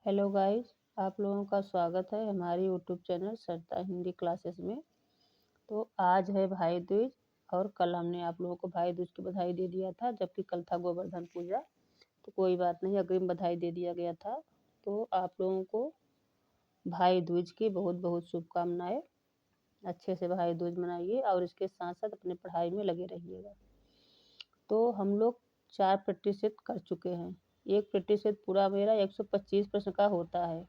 Hello guys, आप लोगों का स्वागत है हमारी यूट्यूब चैनल सरता हिंदी क्लासेस में। तो आज है भाई दूज और कल हमने आप लोगों को भाई दूज की बधाई दे दिया था, जबकि कल था गोवर्धन पूजा। तो कोई बात नहीं, अग्रिम बधाई दे दिया गया था। तो आप लोगों को भाई दूज की बहुत बहुत शुभकामनाएं। अच्छे से भाई दूज मनाइए और इसके साथ साथ अपने पढ़ाई में लगे रहिएगा। तो हम लोग 4% कर चुके हैं। 1% पूरा मेरा 125 प्रश्न का होता है,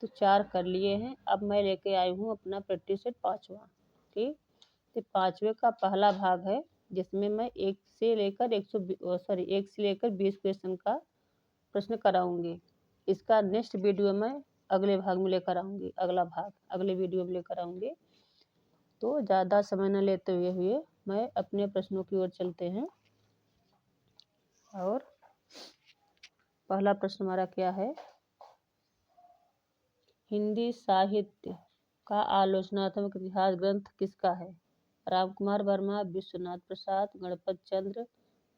तो 4 कर लिए हैं। अब मैं लेके आई हूँ अपना प्रतिशत 5वां। ठीक, तो 5वें का पहला भाग है, जिसमें मैं 1 से लेकर 20 क्वेश्चन का प्रश्न कराऊंगी। इसका नेक्स्ट वीडियो मैं अगले भाग में लेकर आऊंगी, अगला भाग अगले वीडियो में लेकर आऊंगी। तो ज़्यादा समय न लेते हुए मैं अपने प्रश्नों की ओर चलते हैं। और पहला प्रश्न हमारा क्या है? हिंदी साहित्य का आलोचनात्मक इतिहास ग्रंथ किसका है? रामकुमार वर्मा, विश्वनाथ प्रसाद, गणपत चंद्र,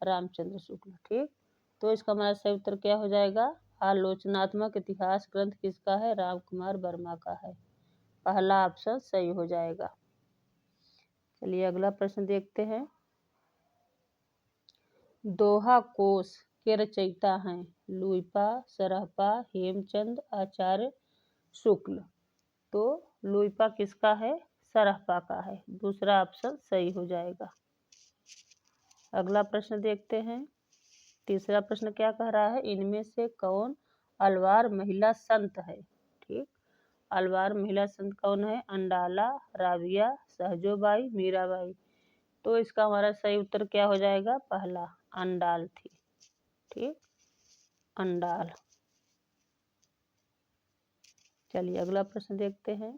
रामचंद्र शुक्ल। ठीक, तो इसका हमारा सही उत्तर क्या हो जाएगा? आलोचनात्मक इतिहास ग्रंथ किसका है? रामकुमार वर्मा का है। पहला ऑप्शन सही हो जाएगा। चलिए अगला प्रश्न देखते हैं। दोहा कोश के रचयिता हैं लुइपा, सरहपा, हेमचंद, आचार्य शुक्ल। तो लुइपा किसका है? सरहपा का है। दूसरा ऑप्शन सही हो जाएगा। अगला प्रश्न देखते हैं। तीसरा प्रश्न क्या कह रहा है? इनमें से कौन अलवार महिला संत है? ठीक, अलवार महिला संत कौन है? अंडाला, राबिया, सहजोबाई, मीराबाई। तो इसका हमारा सही उत्तर क्या हो जाएगा? पहला, अंडाल थी। ठीक, अंडाल। चलिए अगला प्रश्न देखते हैं।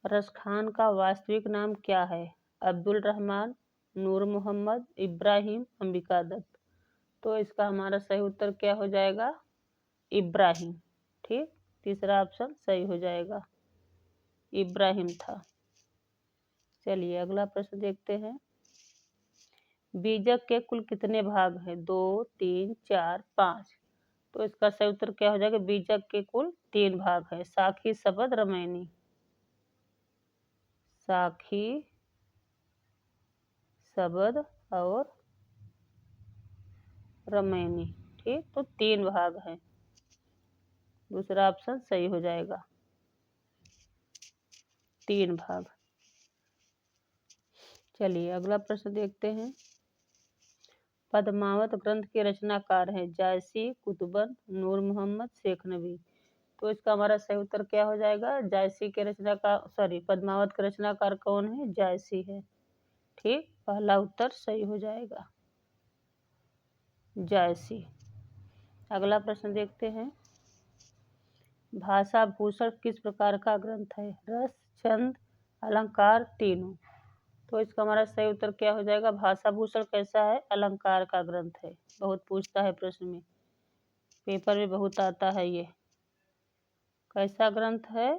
रसखान का वास्तविक नाम क्या है? अब्दुल रहमान, नूर मोहम्मद, इब्राहिम, अंबिका दत्त। तो इसका हमारा सही उत्तर क्या हो जाएगा? इब्राहिम। ठीक, तीसरा ऑप्शन सही हो जाएगा, इब्राहिम था। चलिए अगला प्रश्न देखते हैं। बीजक के कुल कितने भाग हैं? 2, 3, 4, 5। तो इसका सही उत्तर क्या हो जाएगा? बीजक के कुल 3 भाग हैं, साखी, शबद, रमैनी। साखी, शबद और रमैनी। ठीक, तो 3 भाग हैं। दूसरा ऑप्शन सही हो जाएगा, 3 भाग। चलिए अगला प्रश्न देखते हैं। पद्मावत ग्रंथ के रचनाकार हैं जायसी, कुतुबन, नूर मोहम्मद, शेख नबी। तो इसका हमारा सही उत्तर क्या हो जाएगा? जायसी के रचनाकार पद्मावत के रचनाकार कौन है? जायसी है। ठीक, पहला उत्तर सही हो जाएगा, जायसी। अगला प्रश्न देखते हैं। भाषा भूषण किस प्रकार का ग्रंथ है? रस, छंद, अलंकार, तीनों। तो इसका हमारा सही उत्तर क्या हो जाएगा? भाषा भूषण कैसा है? अलंकार का ग्रंथ है। बहुत पूछता है प्रश्न में, पेपर में बहुत आता है ये। कैसा ग्रंथ है?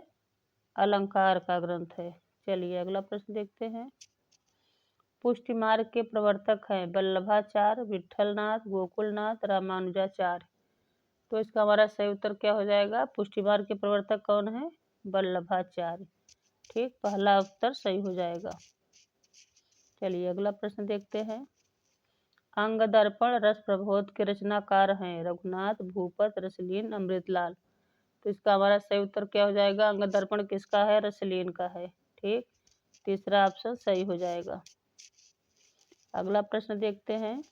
अलंकार का ग्रंथ है। चलिए अगला प्रश्न देखते हैं। पुष्टि मार्ग के प्रवर्तक हैं वल्लभाचार्य, विठलनाथ, गोकुलनाथ, रामानुजाचार्य। तो इसका हमारा सही उत्तर क्या हो जाएगा? पुष्टि मार्ग के प्रवर्तक कौन है? वल्लभाचार्य। ठीक, पहला उत्तर सही हो जाएगा। चलिए अगला प्रश्न देखते हैं। अंग दर्पण रस प्रबोध के रचनाकार हैं रघुनाथ, भूपत, रसलीन, अमृतलाल। तो इसका हमारा सही उत्तर क्या हो जाएगा? अंग दर्पण किसका है? रसलीन का है। ठीक, तीसरा ऑप्शन सही हो जाएगा। अगला प्रश्न देखते हैं।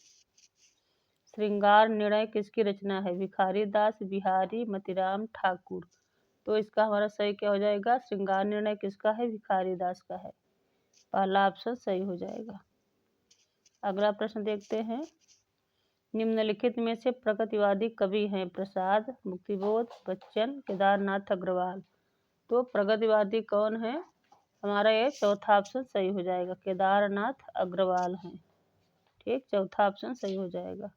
श्रृंगार निर्णय किसकी रचना है? भिखारी दास, बिहारी, मतीराम, ठाकुर। तो इसका हमारा सही क्या हो जाएगा? श्रृंगार निर्णय किसका है? भिखारी दास का है। पहला ऑप्शन सही हो जाएगा। अगला प्रश्न देखते हैं। निम्नलिखित में से प्रगतिवादी कवि हैं प्रसाद, मुक्तिबोध, बच्चन, केदारनाथ अग्रवाल। तो प्रगतिवादी कौन है? हमारा ये चौथा ऑप्शन सही हो जाएगा, केदारनाथ अग्रवाल हैं। ठीक, चौथा ऑप्शन सही हो जाएगा।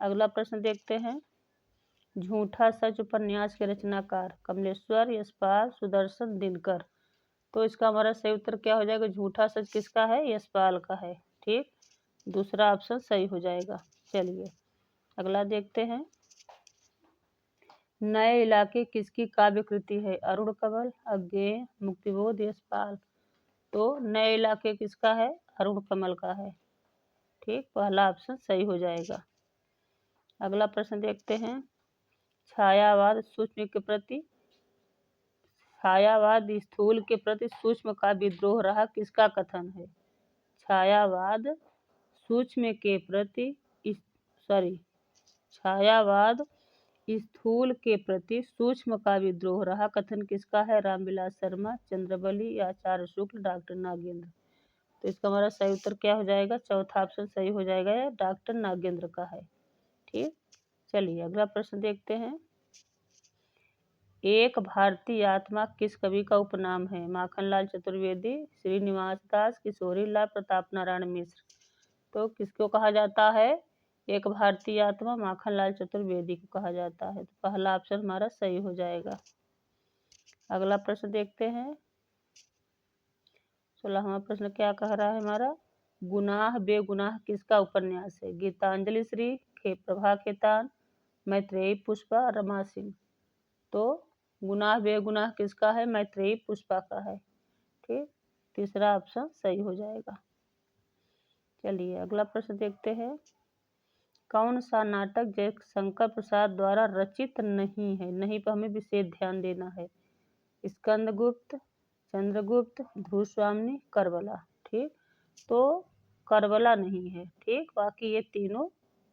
अगला प्रश्न देखते हैं। झूठा सच उपन्यास के रचनाकार कमलेश्वर, यशपाल, सुदर्शन, दिनकर। तो इसका हमारा सही उत्तर क्या हो जाएगा? झूठा सच किसका है? यशपाल का है। ठीक, दूसरा ऑप्शन सही हो जाएगा। चलिए अगला देखते हैं। नए इलाके किसकी काव्य कृति है? अरुण कंवल, अज्ञेय, मुक्तिबोध, यशपाल। तो नए इलाके किसका है? अरुण कमल का है। ठीक, पहला ऑप्शन सही हो जाएगा। अगला प्रश्न देखते हैं। छायावाद स्थूल के प्रति सूक्ष्म का विद्रोह रहा, किसका कथन है? छायावाद सूक्ष्म के प्रति छायावाद स्थूल के प्रति सूक्ष्म का विद्रोह रहा, कथन किसका है? रामविलास शर्मा, चंद्रवली, आचार्य शुक्ल, डॉक्टर नागेंद्र। तो इसका हमारा सही उत्तर क्या हो जाएगा? चौथा ऑप्शन सही हो जाएगा, यह डॉक्टर नागेंद्र का है। ठीक, चलिए अगला प्रश्न देखते हैं। एक भारतीय आत्मा किस कवि का उपनाम है? माखनलाल चतुर्वेदी, श्रीनिवास दास, किशोरी लाल, प्रताप नारायण मिश्र। तो किसको कहा जाता है? एक भारतीय आत्मा माखनलाल चतुर्वेदी को कहा जाता है। तो पहला ऑप्शन हमारा सही हो जाएगा। अगला प्रश्न देखते हैं। 16वां प्रश्न क्या कह रहा है हमारा? गुनाह बेगुनाह किसका उपन्यास है? गीतांजलि श्री, प्रभा खेतान, मैत्रेयी पुष्पा, रमा सिंह। तो गुनाह बेगुनाह किसका है? मैत्रेयी पुष्पा का है। ठीक, तीसरा ऑप्शन सही हो जाएगा। चलिए अगला प्रश्न देखते हैं। कौन सा नाटक जयशंकर प्रसाद द्वारा रचित नहीं है? नहीं पर हमें विशेष ध्यान देना है। स्कंदगुप्त, चंद्रगुप्त, भूस्वामिनी, करबला। ठीक, तो करबला नहीं है। ठीक, बाकी ये तीनों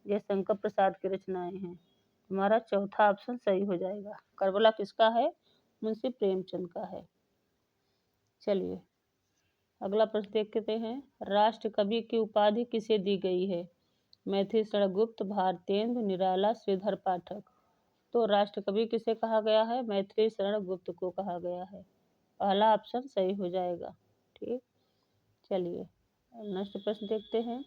जयशंकर प्रसाद की रचनाएं हैं। हमारा चौथा ऑप्शन सही हो जाएगा। करबला किसका है? मुंशी प्रेमचंद का है। चलिए अगला प्रश्न देखते हैं। राष्ट्र कवि की उपाधि किसे दी गई है? मैथिली शरण गुप्त, भारतेंदु, निराला, श्रीधर पाठक। तो राष्ट्र कवि किसे कहा गया है? मैथिली शरण गुप्त को कहा गया है। पहला ऑप्शन सही हो जाएगा। ठीक, चलिए नेक्स्ट प्रश्न देखते हैं।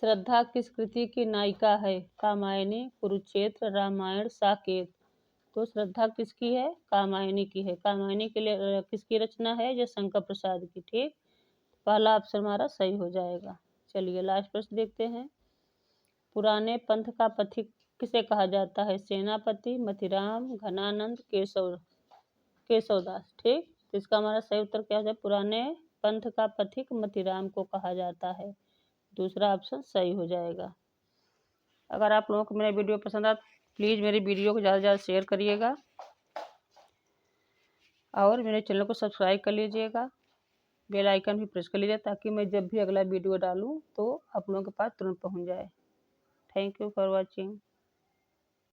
श्रद्धा किस कृति की नायिका है? कामायनी, कुरुक्षेत्र, रामायण, साकेत। तो श्रद्धा किसकी है? कामायनी की है। कामायनी के लिए किसकी रचना है? जयशंकर प्रसाद की। ठीक, पहला ऑप्शन हमारा सही हो जाएगा। चलिए लास्ट प्रश्न देखते हैं। पुराने पंथ का पथिक किसे कहा जाता है? सेनापति, मतिराम, घनानंद, केशवदास। ठीक, तो इसका हमारा सही उत्तर क्या है? पुराने पंथ का पथिक मतिराम को कहा जाता है। दूसरा ऑप्शन सही हो जाएगा। अगर आप लोगों को मेरा वीडियो पसंद आए प्लीज़ मेरी वीडियो को ज़्यादा से ज़्यादा शेयर करिएगा और मेरे चैनल को सब्सक्राइब कर लीजिएगा। बेल आइकन भी प्रेस कर लीजिए ताकि मैं जब भी अगला वीडियो डालूँ तो आप लोगों के पास तुरंत पहुंच जाए। Thank you for watching.